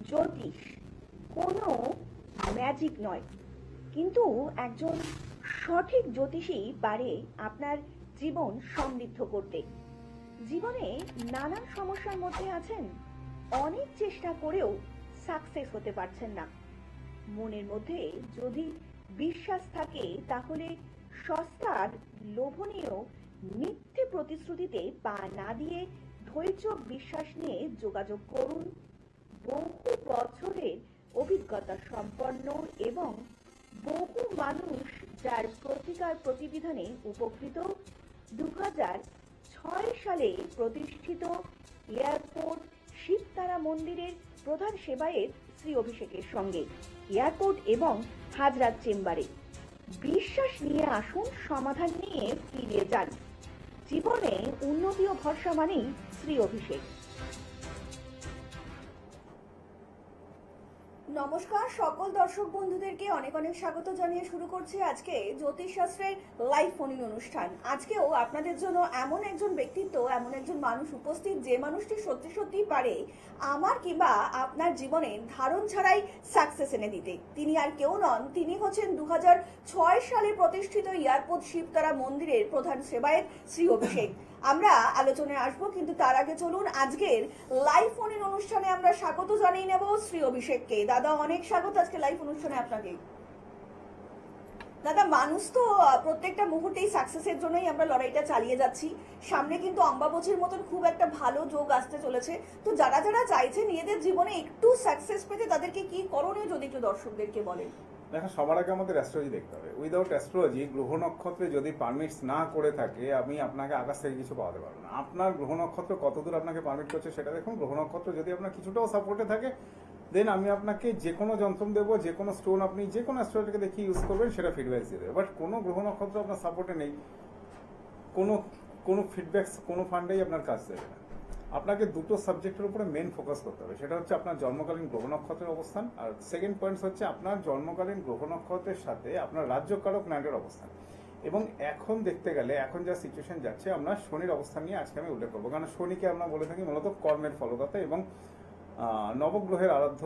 জ্যোতিষ কোনো ম্যাজিক নয়, কিন্তু একজন সঠিক জ্যোতিষী পারে আপনার জীবন সমৃদ্ধ করতে। জীবনে নানান সমস্যার মধ্যে আছেন, অনেক চেষ্টা করেও সাকসেস হতে পারছেন না। মনের মধ্যে যদি বিশ্বাস থাকে তাহলে সস্তার লোভনীয় মিথ্যে প্রতিশ্রুতিতে পা না দিয়ে ধৈর্য বিশ্বাস নিয়ে যোগাযোগ করুন। বহু বছরের অভিজ্ঞতা সম্পন্ন এবং বহু মানুষ যার প্রতিকার প্রতিবিধানে উপকৃত 2006 সালে প্রতিষ্ঠিত এয়ারপোর্ট শিবতারা মন্দিরের প্রধান সেবায়েত শ্রী অভিষেকের সঙ্গে এয়ারপোর্ট এবং হাজরাত চেম্বারে বিশ্বাস নিয়ে আসুন, সমাধান নিয়ে ফিরে যান। জীবনে উন্নতি ও ভরসা মানেই শ্রী অভিষেক। নমস্কার সকল দর্শক বন্ধুদেরকে অনেক অনেক স্বাগত জানিয়ে শুরু করছি আজকে জ্যোতিষ শাস্ত্রের লাইভ ফোনিং অনুষ্ঠান। আজকেও আপনাদের জন্য এমন একজন ব্যক্তিত্ব, এমন একজন মানুষ উপস্থিত যে মানুষটি সত্যি সত্যি পারে আমার কিংবা আপনার জীবনে ধারণ ছাড়াই সাকসেস এনে দিতে। তিনি আর কেউ নন, তিনি হচ্ছেন 2006 সালে প্রতিষ্ঠিত এয়ারপোর্ট শিবতারা মন্দিরের প্রধান সেবায়েত শ্রী অভিষেক। আমরা আলোচনায় আসবো, কিন্তু তার আগে চলুন আজকের লাইভ ফোনের অনুষ্ঠানে আমরা স্বাগত জানিয়ে নেব শ্রী অভিষেককে। দাদা অনেক স্বাগত আজকে লাইভ অনুষ্ঠানে আপনাকে। দাদা, মানুষ তো প্রত্যেকটা মুহূর্তেই সাকসেসের জন্যই আমরা লড়াইটা চালিয়ে যাচ্ছি। সামনে কিন্তু অম্বাবচীর মতন খুব একটা ভালো যোগ আসতে চলেছে, তো যারা যারা চাইছে নিজেদের জীবনে একটু সাকসেস পেতে তাদেরকে কি করণীয় যদি একটু দর্শকদেরকে বলেন। দেখো, সবার আগে আমাদের অ্যাস্ট্রোলজি দেখতে হবে। উইদাউট অ্যাস্ট্রোলজি গ্রহ নক্ষত্রে যদি পারমিটস না করে থাকে, আমি আপনাকে আকাশ থেকে কিছু পাওয়াতে পারবো না। আপনার গ্রহ নক্ষত্র কতদূর আপনাকে পারমিট করছে সেটা দেখুন। গ্রহ নক্ষত্র যদি আপনার কিছুটাও সাপোর্টে থাকে, দেন আমি আপনাকে যে কোনো যন্ত্র দেবো, যে কোনো স্টোন আপনি যে কোনো অ্যাস্ট্রোলজিকে দেখে ইউজ করবেন, সেটা ফিডব্যাক দিয়ে দেবে। বাট কোনো গ্রহ নক্ষত্র আপনার সাপোর্টে নেই, কোনো ফিডব্যাকস কোনো ফান্ডেই আপনার কাজ দেবে না। আপনাকে দুটো সাবজেক্টের উপরে মেন ফোকাস করতে হবে। সেটা হচ্ছে আপনার জন্মকালীন গ্রহ নক্ষত্রের অবস্থান, আর সেকেন্ড পয়েন্ট হচ্ছে আপনার জন্মকালীন গ্রহ নক্ষত্রের সাথে আপনার রাজ্যকারক প্ল্যানেটের অবস্থান। এবং এখন দেখতে গেলে এখন যা সিচুয়েশন যাচ্ছে, আমরা শনির অবস্থান নিয়ে আজকে আমি উল্লেখ করবো। কারণ শনিকে আমরা বলে থাকি মূলত কর্মের ফলদাতা এবং নবগ্রহের আরাধ্য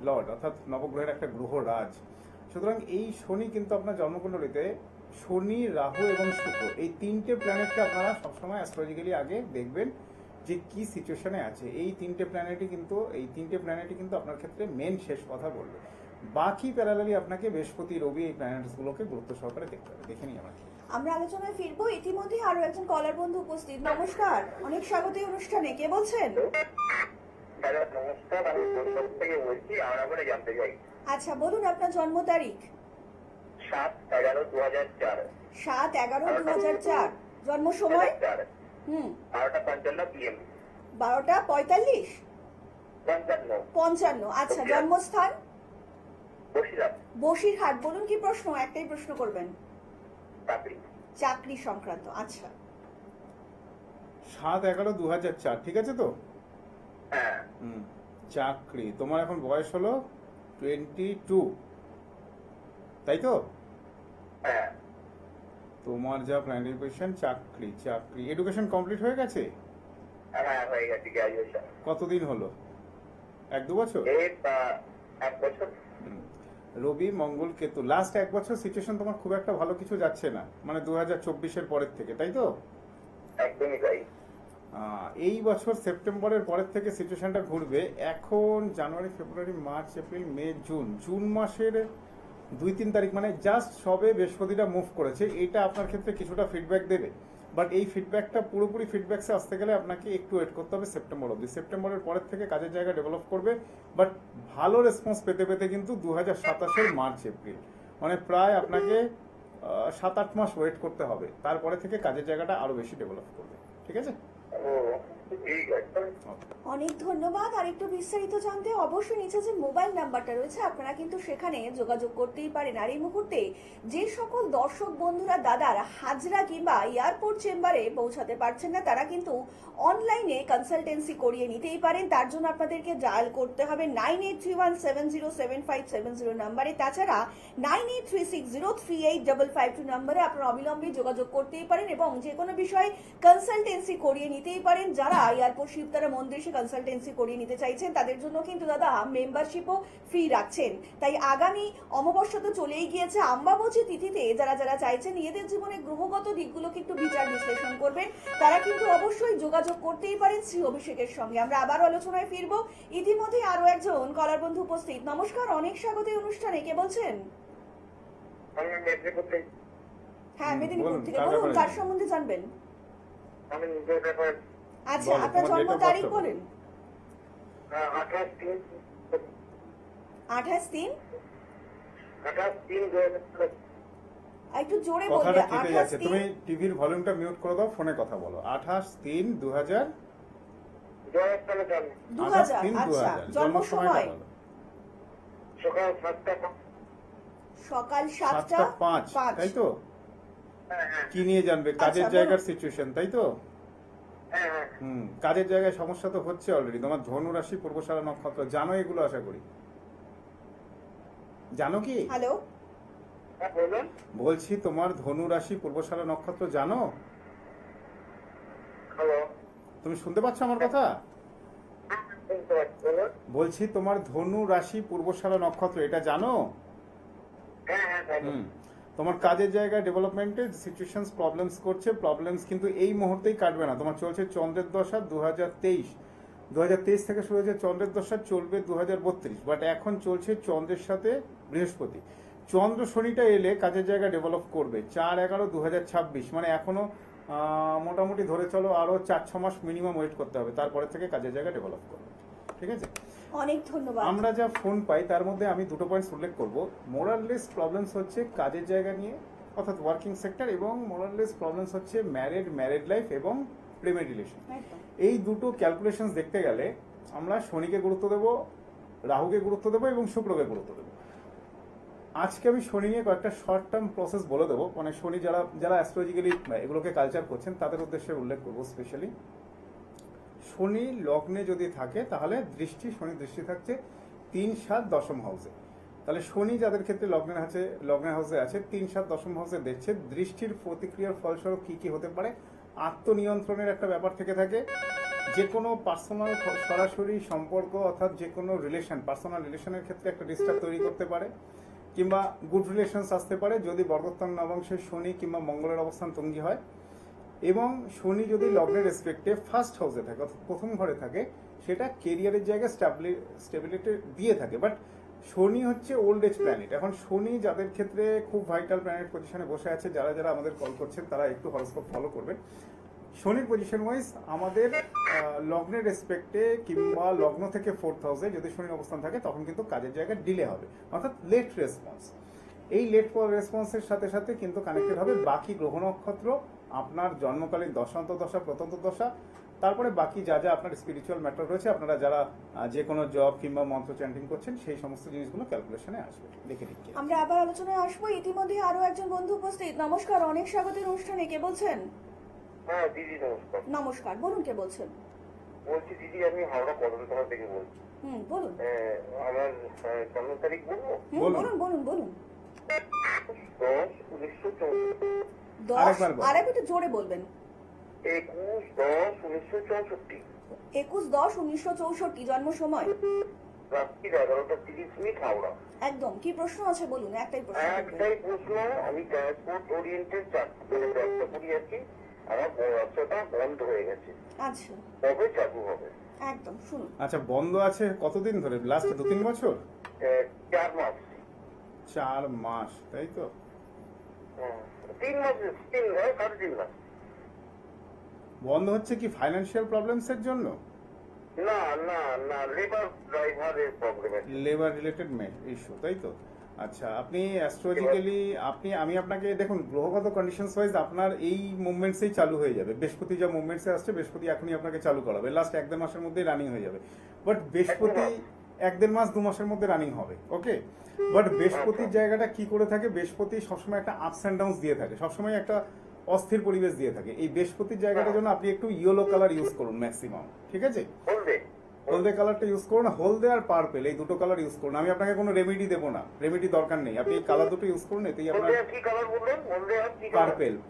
লর্ড, অর্থাৎ নবগ্রহের একটা গ্রহ রাজ। সুতরাং এই শনি কিন্তু আপনার জন্মকুণ্ডলিতে শনি, রাহু এবং শুক্র, এই তিনটে প্ল্যানেটকে আপনারা সবসময় অ্যাস্ট্রোলজিক্যালি আগে দেখবেন যে কি সিচুয়েশনে আছে। এই তিনটে প্ল্যানেটই কিন্তু আপনার ক্ষেত্রে মেন শেষ কথা বলবে। বাকি প্যারালালি আপনাকে বৃহস্পতি, রবি, এই প্ল্যানেটসগুলোকে গুরুত্ব সহকারে দেখতে হবে। দেখে নিই আমরা আলোচনায় ফিরবো। ইতিমধ্যে আরো একজন কলার বন্ধু উপস্থিত। নমস্কার, অনেক স্বাগত এই অনুষ্ঠানে। কে বলছেন? নমস্কার, আমি কলকাতা থেকে বলছি। আমরা বলে জানতে চাই, আচ্ছা বলুন আপনার জন্ম তারিখ। 7/11/2004। 7/11/2004। জন্ম সময়? 12:55 PM। 12:45? 55। আচ্ছা, জন্মস্থান? বসিরহাট। বসিরহাট। বলুন কি প্রশ্ন? একটাই প্রশ্ন করবেন। চাকরি। চাকরি সংক্রান্ত। আচ্ছা, 7/11/2004, ঠিক আছে তো? হ্যাঁ। চাকরি। তোমার এখন বয়স হলো 22, তাই তো? হ্যাঁ। তোমার যা প্ল্যানারি পজিশন, চাকরি। এডুকেশন কমপ্লিট হয়ে গেছে? হ্যাঁ, হয়ে গেছে, গ্রাজুয়েশন। কতদিন হলো? 1-2 বছর? 1 বছর। রবি, মঙ্গল, কেতু, লাস্ট 1 বছর সিচুয়েশন তোমার খুব একটা ভালো কিছু যাচ্ছে না, মানে 2024-এর পরের থেকে, তাই তো? একদমই তাই। এই বছর সেপ্টেম্বরের পরের থেকে সিচুয়েশনটা ঘুরবে। এখন জানুয়ারি, ফেব্রুয়ারি, মার্চ, এপ্রিল, মে, জুন মাসের 2-3 তারিখ, মানে জাস্ট সবে বৃহস্পতিটা মুভ করেছে। এটা আপনার ক্ষেত্রে কিছুটা ফিডব্যাক দেবে, বাট এই ফিডব্যাকটা পুরোপুরি ফিডব্যাকসে আসতে গেলে আপনাকে একটু ওয়েট করতে হবে সেপ্টেম্বর অবধি। সেপ্টেম্বরের পরের থেকে কাজের জায়গা ডেভেলপ করবে, বাট ভালো রেসপন্স পেতে পেতে কিন্তু 2027-এর মার্চ, এপ্রিল, মানে প্রায় আপনাকে 7-8 মাস ওয়েট করতে হবে। তারপরে থেকে কাজের জায়গাটা আরো বেশি ডেভেলপ করবে, ঠিক আছে? অনেক ধন্যবাদ। আর একটু বিস্তারিত জানতে অবশ্যই নিচে যে মোবাইল নাম্বারটা রয়েছে আপনারা কিন্তু সেখানে যোগাযোগ করতেই পারেন। আর এই মুহূর্তে যে সকল দর্শক বন্ধুরা দাদার হাজরা কিংবা এয়ারপোর্ট চেম্বারে পৌঁছাতে পারছেন না, তারা কিন্তু অনলাইনে কনসালটেন্সি করিয়ে নিতেই পারেন। তার জন্য আপনাদেরকে ডায়াল করতে হবে 9831707570 নাম্বারে। তাছাড়া 9836038552 নাম্বারে আপনারা অবিলম্বে যোগাযোগ করতেই পারেন এবং যে কোনো বিষয়ে কনসালটেন্সি করিয়ে নিতেই পারেন। যারা এয়ারপোর্ট শিপ তারা মন্দিরে কনসালটেন্সি করিয়ে নিতে চাইছেন, তাদের জন্য কিন্তু দাদা মেম্বারশিপও ফ্রি রাখছেন। তাই আগামী অমাবস্যা তো চলেই গিয়েছে, অমাবস্যা তিথিতে যারা যারা চাইছেন নিজেদের জীবনে গ্রহগত দিকগুলোকে একটু বিচার বিশ্লেষণ করবেন, তারা কিন্তু অবশ্যই যোগাযোগ করতেই পারেন শ্রী অভিষেকের সঙ্গে। আমরা আবার আলোচনায় ফিরবো। ইতিমধ্যে আরো একজন কলার বন্ধু উপস্থিত। নমস্কার, অনেক স্বাগত এই অনুষ্ঠানে। কে বলছেন? আমি মেদিনীপুর থেকে। হ্যাঁ, মেদিনীপুর বলুন, থেকে। কার বলুন, ব্যাপারে? কার সম্বন্ধে জানবেন? আমি নিজের ব্যাপার আচ্ছা, বলো, আপনার তোমার জন্ম date of তারিখ birth বলেন। 28/3 28/3। 28/3/2000। একটু জোরে কথাটা বলবে। কেটে যাচ্ছে, 28/3। তুমি টিভির ভলিউমটা মিউট করে দাও, ফোনে কথা বলো। 28/3/2000। 2000 সালে জন্ম। 2000। 28/3/2000 আচ্ছা, জন্ম সময় বলো। সকাল 7টা। সকাল 7টা 7:05, 5। তাই তো? হ্যাঁ হ্যাঁ কি নিয়ে জানবে? কাজের আচ্ছা, জায়গার বলুন। সিচুয়েশন, তাই তো? হ্যাঁ হ্যাঁ। কাজের জায়গায় সমস্যা তো হচ্ছে অলরেডি। তোমার ধনু রাশি, পূর্বশালা নক্ষত্র, জানো এগুলো? আশা করি জানো। কি হ্যালো, হ্যাঁ বলুন। বলছি, তোমার ধনু রাশি, পূর্বশালা নক্ষত্র জানো? হ্যালো। তুমি শুনতে পাচ্ছ আমার কথা? শুনতে পাচ্ছি, বলুন। বলছি, তোমার ধনু রাশি, পূর্বশালা নক্ষত্র এটা জানো? হ্যাঁ হ্যাঁ জানি। তোমার কাজের জায়গায় ডেভেলপমেন্টে সিচুয়েশনস প্রবলেমস করছে। প্রবলেমস কিন্তু এই মুহূর্তেই কাটবে না। তোমার চলছে চন্দ্রের দশা 2023 থেকে শুরু হয়েছে চন্দ্রের দশা, চলবে 2032। বাট এখন চলছে চন্দ্রের সাথে বৃহস্পতি। চন্দ্র শনিটা এলে কাজের জায়গা ডেভেলপ করবে 4/11/2026। মানে এখনো মোটামুটি ধরে চলো আরো 4-6 মাস মিনিমাম ওয়েট করতে হবে, তারপরে থেকে কাজের জায়গা ডেভেলপ করবে। ঠিক আছে? অনেক ধন্যবাদ। আমরা যা ফোন পাই তার মধ্যে আমি দুটো পয়েন্টস উল্লেখ করব। মোরাললেস প্রবলেমস হচ্ছে কাজের জায়গা নিয়ে, অর্থাৎ ওয়ার্কিং সেক্টর, এবং মোরাললেস প্রবলেমস হচ্ছে ম্যারিড লাইফ এবং প্রেমের রিলেশন। একদম। এই দুটো ক্যালকুলেশনস দেখতে গেলে আমরা শনিকে গুরুত্ব দেব, রাহুকে গুরুত্ব দেব এবং শুক্রকে গুরুত্ব দেব। আজকে আমি শনি নিয়ে কয়েকটা শর্ট টার্ম প্রসেস বলে দেবো। মানে শনি যারা যারা অ্যাস্ট্রোলজিক্যালি এগুলোকে কালচার করছেন তাদের উদ্দেশ্যে উল্লেখ করবো স্পেশালি। শনি লগ্নে যদি থাকে তাহলে শনি দৃষ্টি থাকছে 3-7 দশম হাউসে। তাহলে শনি যাদের ক্ষেত্রে লগ্নের হাউসে আছে 3-7 দশম হাউসে দেখছে, দৃষ্টির প্রতিক্রিয়ার ফলস্বরূপ কি কি হতে পারে? আত্মনিয়ন্ত্রণের একটা ব্যাপার থেকে থাকে। যে কোনো পার্সোনাল সরাসরি সম্পর্ক, অর্থাৎ যে কোনো পার্সোনাল রিলেশনের ক্ষেত্রে একটা ডিস্টার্ব তৈরি করতে পারে, কিংবা গুড রিলেশনস আসতে পারে যদি বর্গোত্তম নবাংশে শনি কিংবা মঙ্গলের অবস্থান তুঙ্গি হয়। এবং শনি যদি লগ্নের রেসপেক্টে ফার্স্ট হাউসে থাকে, অর্থাৎ প্রথম ঘরে থাকে, সেটা কেরিয়ারের জায়গায় স্টেবিলিটি দিয়ে থাকে। বাট শনি হচ্ছে ওল্ড এজ প্ল্যানেট। এখন শনি যাদের ক্ষেত্রে খুব ভাইটাল প্ল্যানেট পজিশনে বসে আছে, যারা যারা আমাদের কল করছেন তারা একটু হরোস্কোপ ফলো করবেন। শনির পজিশন ওয়াইজ আমাদের লগ্নের রেসপেক্টে কিংবা লগ্ন থেকে 4th হাউসে যদি শনির অবস্থান থাকে তখন কিন্তু কাজের জায়গায় ডিলে হবে, অর্থাৎ লেট রেসপন্স। এই লেট রেসপন্সের সাথে সাথে কিন্তু কানেক্টেড হবে বাকি গ্রহ নক্ষত্র, আপনার জন্মকালীন দশান্ত দশা, প্রতন্ত দশা, তারপরে বাকি যা যা আপনার স্পিরিচুয়াল ম্যাটার রয়েছে, আপনারা যারা যে কোনো জব কিংবা মন্ত্র চ্যান্টিং করছেন, সেই সমস্ত জিনিসগুলো ক্যালকুলেশনে আসবে। দেখে নিন। আমরা আবার আলোচনায় আসবো। ইতিমধ্যে আরো একজন বন্ধু উপস্থিত। নমস্কার, অনেক স্বাগত এই অনুষ্ঠানে। কে বলছেন? হ্যাঁ দিদি নমস্কার। নমস্কার, বলুন কে বলছেন? বলছি দিদি, আমি হাওড়া কদমতলা থেকে বলছি। বলুন। আমার জন্ম তারিখ বলবো? বলুন। বলুন বলুন বলুন। 10/1964। 10 আরেকবার বলুন। আরেকটু একটু জোরে বলবেন। 21/10/1964। 21/10/1964 জন্ম সময়। রাত্রি 11:30 হাওড়া। একদম। কি প্রশ্ন আছে বলুন, একটাই প্রশ্ন করবেন। একটাই প্রশ্ন, আমি ট্রান্সপোর্ট ওরিয়েন্টেড ব্যবসা করি আছি, আমার ব্যবসাটা বন্ধ হয়ে গেছে, আচ্ছা, কবে চালু হবে? একদম শুনুন। আচ্ছা, বন্ধ আছে কতদিন ধরে? লাস্ট 2-3 বছর? 4 মাস। 4 মাস, তাই তো? 3 মাস, 3.5 মাস। বন্ধ হচ্ছে কি ফাইন্যান্সিয়াল প্রবলেমস এর জন্য? না না না, লেবার ড্রাইভারের প্রবলেম আছে। লেবার রিলেটেড ইস্যু, তাই তো? আচ্ছা, আপনি অ্যাস্ট্রোলজিক্যালি আমি আপনাকে দেখুন, গ্রহগত কন্ডিশনস ওয়াইজ আপনার এই মুভমেন্টসেই চালু হয়ে যাবে। বৃহস্পতি যা মুভমেন্টসে আসছে, বৃহস্পতি এখনই আপনাকে চালু করাবে, লাস্ট 1-1.5 মাসের মধ্যেই রানিং হয়ে যাবে। বাট বৃহস্পতি 1-1.5 মাস 2 মাসের মধ্যে রানিং হবে, ওকে? বাট বৃহস্পতির জায়গাটা কি করে থাকে? বৃহস্পতি সবসময় একটা আপস অ্যান্ড ডাউনস দিয়ে থাকে, সবসময় একটা অস্থির পরিবেশ দিয়ে থাকে। এই বৃহস্পতির জায়গাটার জন্য আপনি একটু ইয়েলো কালার ইউজ করুন ম্যাক্সিমাম, ঠিক আছে? হলদে কালারটা ইউজ করুন, হলদে আর পার্পেল, এই দুটো কালার ইউজ করুন। আমি আপনাকে কোনো রেমেডি দেবো না, রেমেডি দরকার নেই, আপনি এই কালার দুটো ইউজ করুন, এতেই আপনার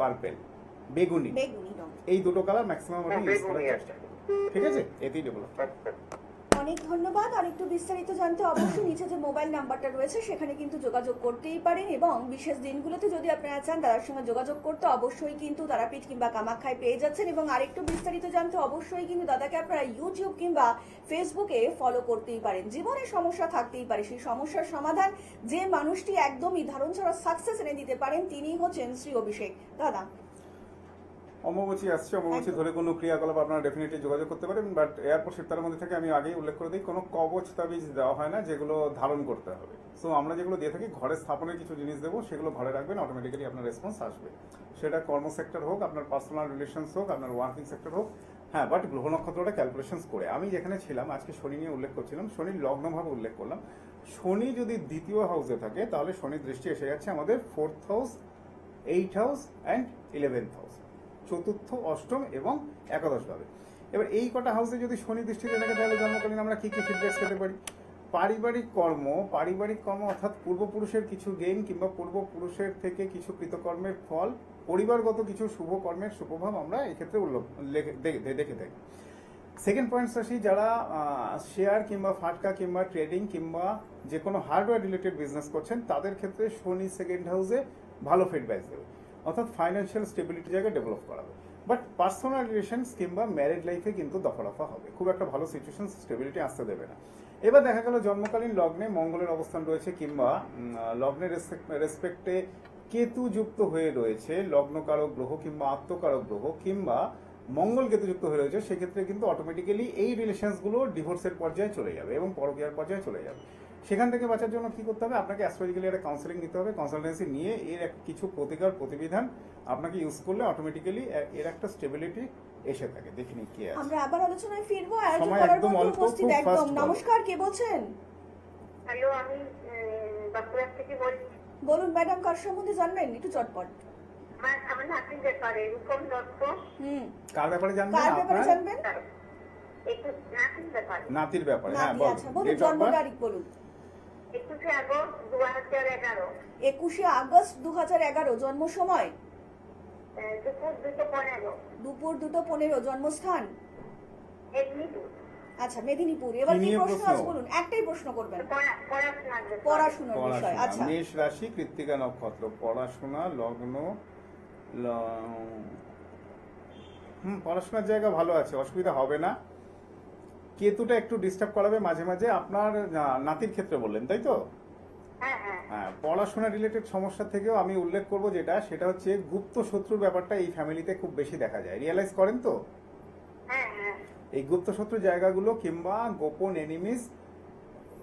পার্পেল, বেগুনি, বেগুনি রং। এই দুটো কালার ম্যাক্সিমাম আপনি ইউজ বেগুনি করার আছে। চেষ্টা করুন। ঠিক আছে, এতেই ডেভেলপ। আচ্ছা। অনেক ধন্যবাদ। আর একটু বিস্তারিত জানতে অবশ্যই নিচে যে মোবাইল নাম্বারটা রয়েছে সেখানে কিন্তু যোগাযোগ করতেই পারেন, এবং বিশেষ দিনগুলোতে যদি আপনারা চান দাদার সঙ্গে যোগাযোগ করতে অবশ্যই কিন্তু তারাপীঠ কিংবা কামাখ্যায় পেয়ে যাচ্ছেন। এবং আরেকটু বিস্তারিত জানতে অবশ্যই কিন্তু দাদাকে আপনারা ইউটিউব কিংবা ফেসবুকে ফলো করতেই পারেন। জীবনে সমস্যা থাকতেই পারে, সেই সমস্যার সমাধান যে মানুষটি একদমই ধারণ ছাড়া সাকসেস এনে দিতে পারেন তিনিই হচ্ছেন শ্রী অভিষেক। দাদা, অম্বুবাচী আসছে, অম্বুবাচী ধরে কোনো ক্রিয়াকলাপ আপনারা ডেফিনেটলি যোগাযোগ করতে পারেন, বাট এয়ারপোর্ট শিবতার মধ্যে থেকে আমি আগেই উল্লেখ করে দিই, কোনো কবচ তাবিজ দেওয়া হয় না যেগুলো ধারণ করতে হবে। সো আমরা যেগুলো দিয়ে থাকি ঘরে স্থাপনের কিছু জিনিস দেবো, সেগুলো ঘরে রাখবেন, অটোমেটিক্যালি আপনার রেসপন্স আসবে। সেটা কর্ম সেক্টর হোক, আপনার পার্সোনাল রিলেশনস হোক, আপনার ওয়ার্কিং সেক্টর হোক। হ্যাঁ, বাট গ্রহ নক্ষত্রটা ক্যালকুলেশনস করে আমি যেখানে ছিলাম, আজকে শনি নিয়ে উল্লেখ করছিলাম, শনির লগ্নভাবে উল্লেখ করলাম। শনি যদি দ্বিতীয় হাউসে থাকে তাহলে শনির দৃষ্টি এসে যাচ্ছে আমাদের 4th house, 8th house and 11th house, চতুর্থ, অষ্টম এবং একাদশ ভাবে। এবার এই কটা হাউসে যদি শনি দৃষ্টিতে থাকে তাহলে জন্মকালীন আমরা কি কি ফিডব্যাক পেতে পারি? পারিবারিক কর্ম অর্থাৎ পূর্বপুরুষের কিছু গেইন কিংবা পূর্বপুরুষের থেকে কিছু কৃতকর্মের ফল, পরিবারগত কিছু শুভ কর্মের সুপ্রভাব আমরা এক্ষেত্রে দেখে থাকি। সেকেন্ড পয়েন্টস আসি, যারা শেয়ার কিংবা ফাটকা কিংবা ট্রেডিং কিংবা যে কোনো হার্ডওয়্যার রিলেটেড বিজনেস করছেন তাদের ক্ষেত্রে শনি সেকেন্ড হাউসে ভালো ফিডব্যাক দেবে, অর্থাৎ ফাইন্যান্সিয়াল স্টেবিলিটি জায়গায় ডেভেলপ করাবে। বাট পার্সোনাল রিলেশনস কিংবা ম্যারিড লাইফে কিন্তু দফারফা হবে, খুব একটা ভালো সিচুয়েশন স্টেবিলিটি আসতে দেবে না। এবার দেখা গেল জন্মকালীন লগ্নে মঙ্গলের অবস্থান রয়েছে কিংবা লগ্নের রেসপেক্টে কেতু যুক্ত হয়ে রয়েছে, লগ্নকারক গ্রহ কিংবা আত্মকারক গ্রহ কিংবা মঙ্গল কেতু যুক্ত হয়ে রয়েছে, সেক্ষেত্রে কিন্তু অটোমেটিক্যালি এই রিলেশনসগুলো ডিভোর্সের পর্যায়ে চলে যাবে এবং পরকীয়ার পর্যায়ে চলে যাবে। সেখান থেকে বাঁচার জন্য কি করতে হবে? আপনাকে অ্যাস্ট্রোলজিক্যালি একটা কাউন্সেলিং নিতে হবে, কনসালটেন্সি নিয়ে এর কিছু প্রতিকার প্রতিবিধান আপনাকে ইউজ করলে অটোমেটিক্যালি এর একটা স্টেবিলিটি এসে থাকে। দেখিনি কি আছে, আমরা আবার আলোচনায় ফিরবো। আয়োজন সময় করার একদম মধ্যে অল্প, উপস্থিত খুব একদম। fast বলো। নমস্কার, কে বলছেন? হ্যালো, আমি বাঁকুড়া থেকে বলছি। বলুন ম্যাডাম, কার সম্বন্ধে জানবেন একটু চটপট? আমার নাতির ব্যাপারে রূপম দত্ত। কার ব্যাপারে জানবেন? কার ব্যাপারে আপনার জানবেন? একটু নাতির ব্যাপারে। নাতির ব্যাপারে। হ্যাঁ, নাতি, বলুন। আচ্ছা বলুন, Date of জন্ম birth? তারিখ বলুন। 21 আগস্ট 2011, 21 আগস্ট 2011। জন্ম সময়? দুপুর 2:15, দুপুর 2:15। জন্মস্থান? মেদিনীপুর। আচ্ছা, মেদিনীপুর। এবার কি কি নিয়ে প্রশ্ন প্রশ্ন? আছে বলুন, একটাই প্রশ্ন করবেন। পড়াশোনার ব্যাপারে। পড়াশোনার বিষয়। পড়াশোনা, আচ্ছা, মেষ রাশি, কৃত্তিকা নক্ষত্র, পড়াশোনা, লগ্ন, পড়াশোনার জায়গা ভালো আছে, অসুবিধা হবে না। কেতুটা একটু ডিস্টার্ব করাবে মাঝে মাঝে, আপনার নাতির ক্ষেত্রে বললেন, তাই তো? হ্যাঁ হ্যাঁ। হ্যাঁ, পড়াশোনা রিলেটেড সমস্যা থেকেও আমি উল্লেখ করব সেটা হচ্ছে গুপ্ত শত্রুর ব্যাপারটা এই ফ্যামিলিতে খুব বেশি দেখা যায়। রিয়েলাইজ করেন তো? হ্যাঁ হ্যাঁ। এই গুপ্ত শত্রু জায়গাগুলো কিংবা গোপন এনিমিস,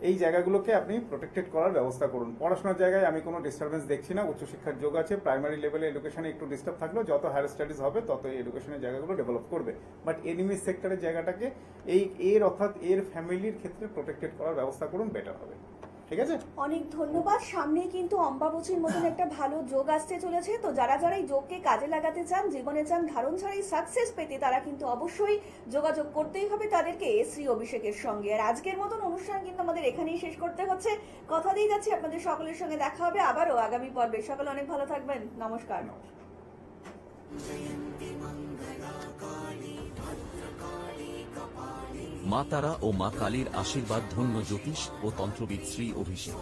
এই জায়গাগুলোকে আপনি প্রোটেক্টেড করার ব্যবস্থা করুন। পড়াশোনার জায়গায় আমি কোনো ডিস্টারবেন্স দেখছি না, উচ্চশিক্ষার যোগ আছে। প্রাইমারি লেভেলে এডুকেশনে একটু ডিস্টার্ব থাকলেও যত হায়ার স্টাডিজ হবে তত এই এডুকেশনের জায়গাগুলো ডেভেলপ করবে। বাট এনিমিস সেক্টরের জায়গাটাকে অর্থাৎ এর ফ্যামিলির ক্ষেত্রে প্রোটেক্টেড করার ব্যবস্থা করুন, বেটার হবে। ঠিক আছে, অনেক ধন্যবাদ। সামনেই কিন্তু অম্বাবচীর মতন একটা ভালো যোগ আসতে চলেছে, তো যারা যারা এই যোগকে কাজে লাগাতে চান, জীবনে চান ধারণ ছাড়াই সাকসেস পেতে, তারা কিন্তু অবশ্যই যোগাযোগ করতেই হবে তাদেরকে শ্রী অভিষেকের সঙ্গে। আর আজকের মতন অনুষ্ঠান কিন্তু আমাদের এখানেই শেষ করতে হচ্ছে। কথা দিয়ে যাচ্ছি, আপনাদের সকলের সঙ্গে দেখা হবে আবারও আগামী পর্বে। সকলে অনেক ভালো থাকবেন। নমস্কার। মা তারা ও মা কালীর আশীর্বাদ ধন্য জ্যোতিষ ও তন্ত্রবিদ শ্রী অভিষেক।